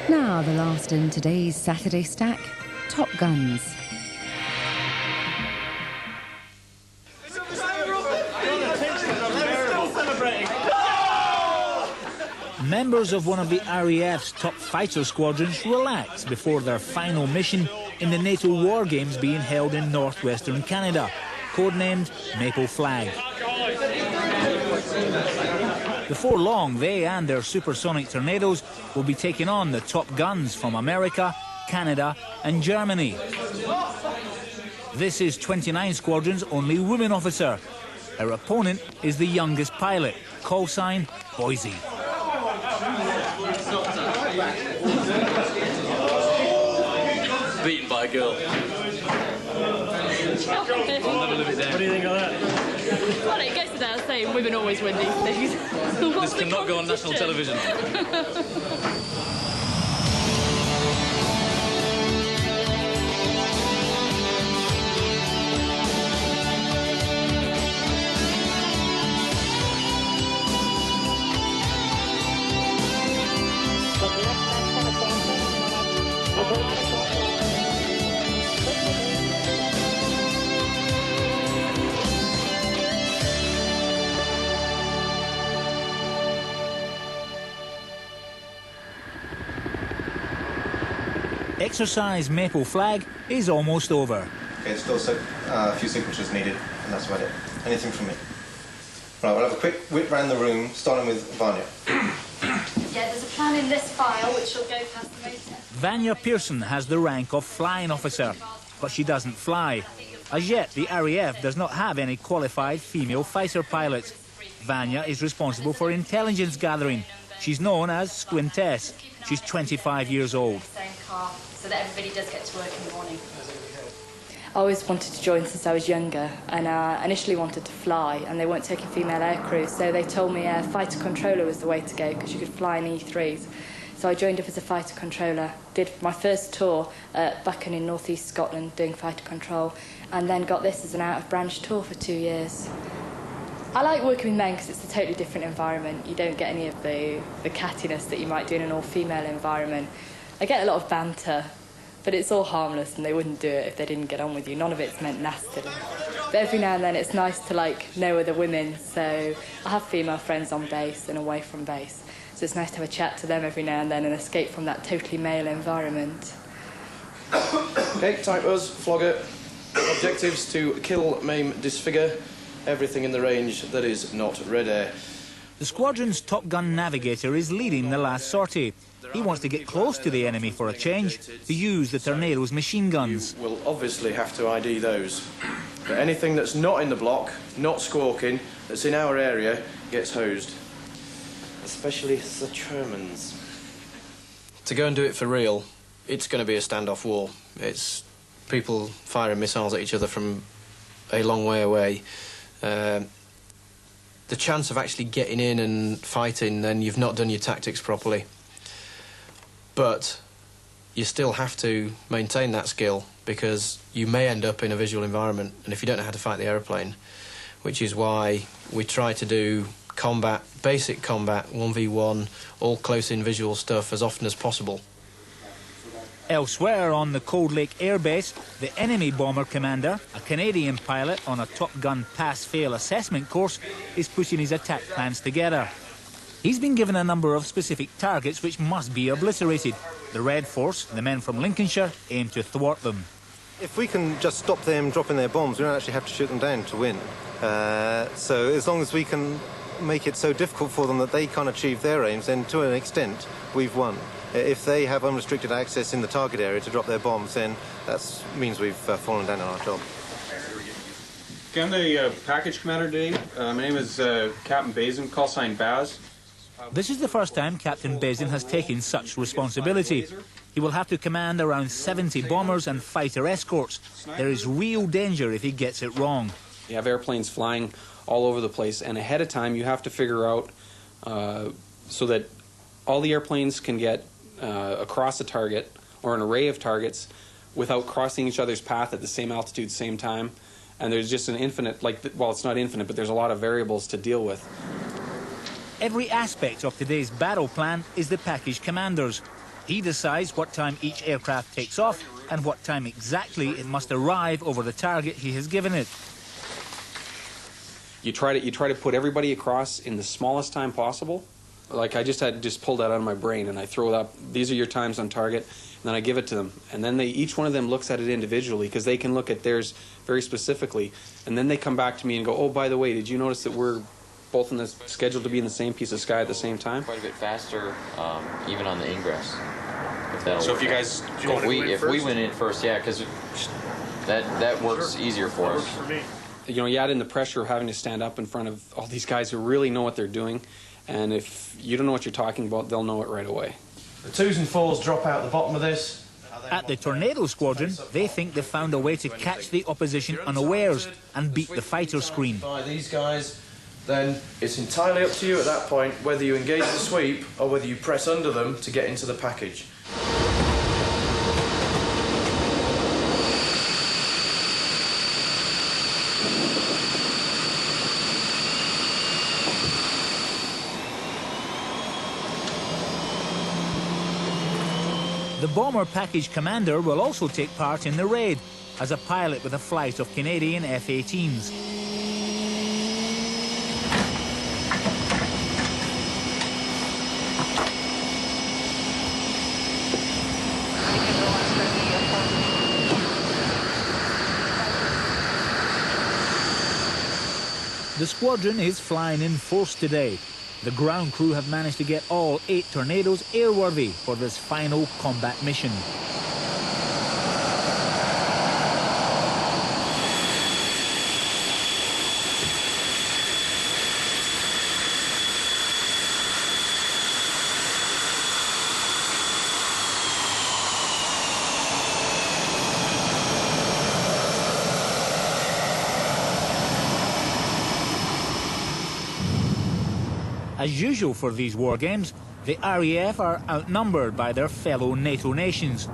Now, the last in today's Saturday stack, Top Guns. Members of one of the RAF's top fighter squadrons relax before their final mission in the NATO war games being held in northwestern Canada, codenamed Maple Flag. Before long, they and their supersonic tornadoes will be taking on the top guns from America, Canada and Germany. This is 29 Squadron's only woman officer. Her opponent is the youngest pilot, call sign Boise. Beaten by a girl. I'll never live it down. What do you think of that? Well, it goes without saying, women always win these things. This cannot go on national television. Exercise Maple Flag is almost over. Okay, still a few signatures needed, and that's about it. Anything from me? Right, we'll have a quick whip round the room, starting with Vanya. Yeah, there's a plan in this file which will go past the motor. Vanya Pearson has the rank of flying officer, but she doesn't fly. As yet, the RAF does not have any qualified female fighter pilots. Vanya is responsible for intelligence gathering. She's known as Squintess. She's 25 years old. Same car, so that everybody does get to work in the morning. I always wanted to join since I was younger, and I initially wanted to fly, and they weren't taking female aircrew, so they told me fighter controller was the way to go because you could fly in E3s. So I joined up as a fighter controller, did my first tour back in northeast Scotland doing fighter control, and then got this as an out-of-branch tour for 2 years. I like working with men because it's a totally different environment. You don't get any of the cattiness that you might do in an all-female environment. I get a lot of banter, but it's all harmless and they wouldn't do it if they didn't get on with you. None of it's meant nastily. But every now and then it's nice to know other women, so I have female friends on base and away from base. So it's nice to have a chat to them every now and then and escape from that totally male environment. Okay, type us, flogger. Objectives to kill, maim, disfigure everything in the range that is not red air. The squadron's Top Gun navigator is leading the last sortie. He wants to get close to the enemy for a change, to use the Tornado's machine guns. We'll obviously have to ID those. But anything that's not in the block, not squawking, that's in our area, gets hosed. Especially the Shermans. To go and do it for real, it's going to be a standoff war. It's people firing missiles at each other from a long way away. The chance of actually getting in and fighting, then you've not done your tactics properly. But you still have to maintain that skill because you may end up in a visual environment, and if you don't know how to fight the aeroplane, which is why we try to do combat, basic combat, 1v1, all close-in visual stuff as often as possible. Elsewhere on the Cold Lake Air Base, the enemy bomber commander, a Canadian pilot on a Top Gun pass-fail assessment course, is putting his attack plans together. He's been given a number of specific targets which must be obliterated. The Red Force, the men from Lincolnshire, aim to thwart them. If we can just stop them dropping their bombs, we don't actually have to shoot them down to win. So as long as we can make it so difficult for them that they can't achieve their aims, then to an extent, we've won. If they have unrestricted access in the target area to drop their bombs, then that means we've fallen down on our job. Okay, I'm the package commander today. My name is Captain Bazin, call sign Baz. This is the first time Captain Bazin has taken such responsibility. He will have to command around 70 bombers and fighter escorts. There is real danger if he gets it wrong. You have airplanes flying all over the place, and ahead of time you have to figure out so that all the airplanes can get across a target or an array of targets without crossing each other's path at the same altitude, same time. And there's just an infinite, well, it's not infinite, but there's a lot of variables to deal with. Every aspect of today's battle plan is the package commander's. He decides what time each aircraft takes off and what time exactly it must arrive over the target he has given it. You try to put everybody across in the smallest time possible. Like I just pulled that out of my brain, and I throw it up. These are your times on target, and then I give it to them. And then each one of them looks at it individually, because they can look at theirs very specifically. And then they come back to me and go, "Oh, by the way, did you notice that we're both scheduled to be in the same piece of sky at the same time?" Quite a bit faster, even on the ingress. So if you guys, if we went in first, yeah, because that works easier for us. You know, you add in the pressure of having to stand up in front of all these guys who really know what they're doing, and if you don't know what you're talking about, they'll know it right away. The 2s and 4s drop out the bottom of this. At the Tornado Squadron, they think they've found a way to catch the opposition unawares and beat the fighter screen. By these guys, then it's entirely up to you at that point whether you engage the sweep or whether you press under them to get into the package. The bomber package commander will also take part in the raid as a pilot with a flight of Canadian F-18s. The squadron is flying in force today. The ground crew have managed to get all 8 Tornadoes airworthy for this final combat mission. As usual for these war games, the RAF are outnumbered by their fellow NATO nations.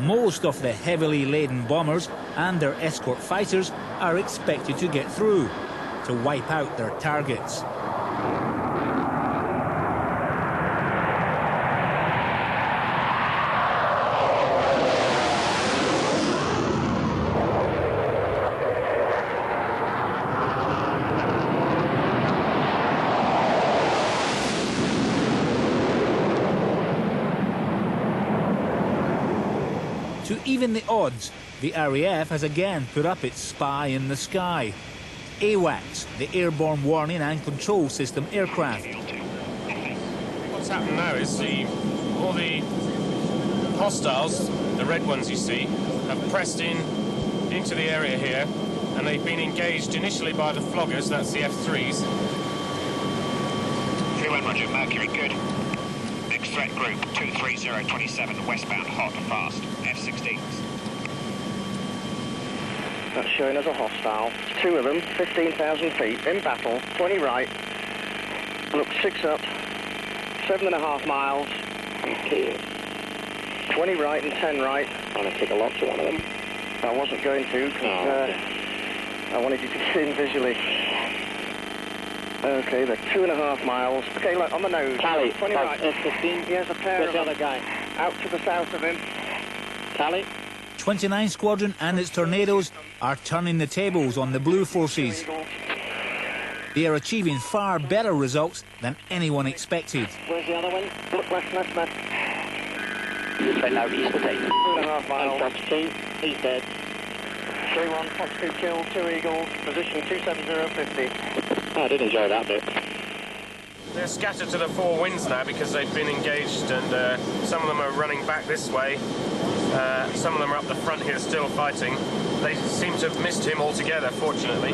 Most of the heavily laden bombers and their escort fighters are expected to get through to wipe out their targets. To even the odds, the RAF has again put up its spy in the sky. AWACS, the Airborne Warning and Control System aircraft. What's happened now is all the hostiles, the red ones you see, have pressed into the area here, and they've been engaged initially by the floggers, that's the F3s. 3-1 Roger, Mercury, good. Next threat group, 23027, westbound, hot and fast, F-16s. That's showing as a hostile. 2 of them, 15,000 feet, in battle, 20 right. Look, 6 up, 7.5 miles. 20 right and 10 right. I'm going to take a lot to one of them. I wasn't going to, because I wanted you to see him visually. Okay, they're 2.5 miles. Okay, look, on the nose. Tally. 20 right. F-15. He has a pair Where's of the them. other guy? Out to the south of him. Tally. 29 Squadron and its Tornadoes are turning the tables on the Blue Forces. They are achieving far better results than anyone expected. Where's the other one? Look, left. Below east of 8. 2.5 miles. Fox 2, he's dead. 3-1, Fox 2 killed, 2 Eagles, position 27050. Oh, I did enjoy that bit. They're scattered to the 4 winds now because they've been engaged, and some of them are running back this way. Some of them are up the front here still fighting. They seem to have missed him altogether, fortunately.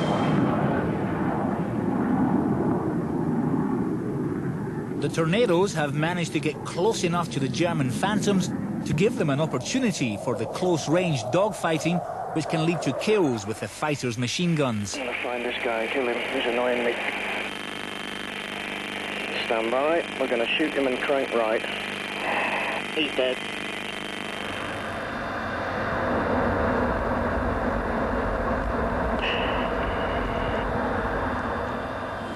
The Tornadoes have managed to get close enough to the German Phantoms to give them an opportunity for the close-range dogfighting, which can lead to kills with the fighters' machine guns. I'm going to find this guy and kill him. He's annoying me. Stand by. We're going to shoot him and crank right. He's dead.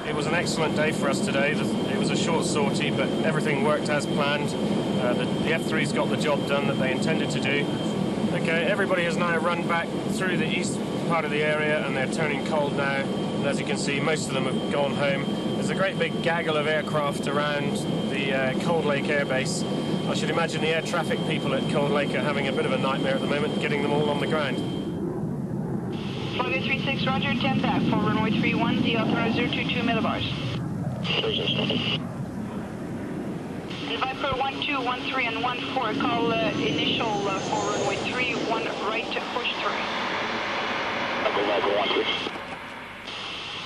it was an excellent day for us today. It was a short sortie, but everything worked as planned. The F3's got the job done that they intended to do. Okay, everybody has now run back through the east part of the area, and they're turning cold now. And as you can see, most of them have gone home. There's a great big gaggle of aircraft around the Cold Lake Air Base. I should imagine the air traffic people at Cold Lake are having a bit of a nightmare at the moment, getting them all on the ground. Flugger 36, roger, 10 back for runway 31, the authorized 022 millibars. Viper 1213 and 14, call initial for runway 31, right, push through. Viper 13.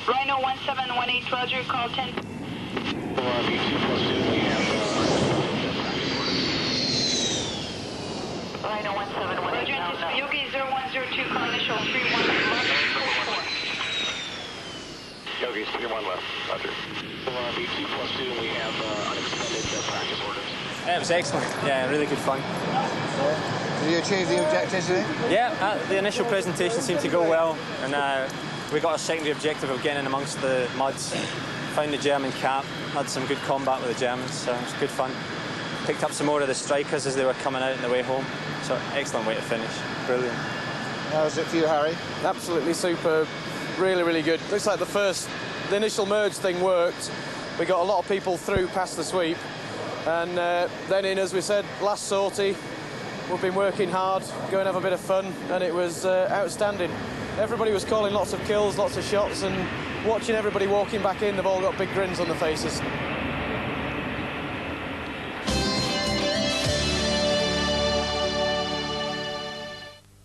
Rhino 1718, roger, call 10. Rhino 1718. Roger, Yogi 0102, call initial 31 left. Yogi's 31 left, roger. B2+2, we have unexpended practice orders. Yeah, it was excellent. Yeah, really good fun. Did you achieve the objectives today? Yeah, the initial presentation seemed to go well, and we got a secondary objective of getting in amongst the muds. Found the German cap, had some good combat with the Germans, so it was good fun. Picked up some more of the strikers as they were coming out on the way home, so excellent way to finish. Brilliant. How was it for you, Harry? Absolutely superb. Really, really good. Looks like the initial merge thing worked. We got a lot of people through past the sweep, and then in, as we said, last sortie. We've been working hard, go and have a bit of fun, and it was outstanding. Everybody was calling lots of kills, lots of shots, and watching everybody walking back in, they've all got big grins on their faces.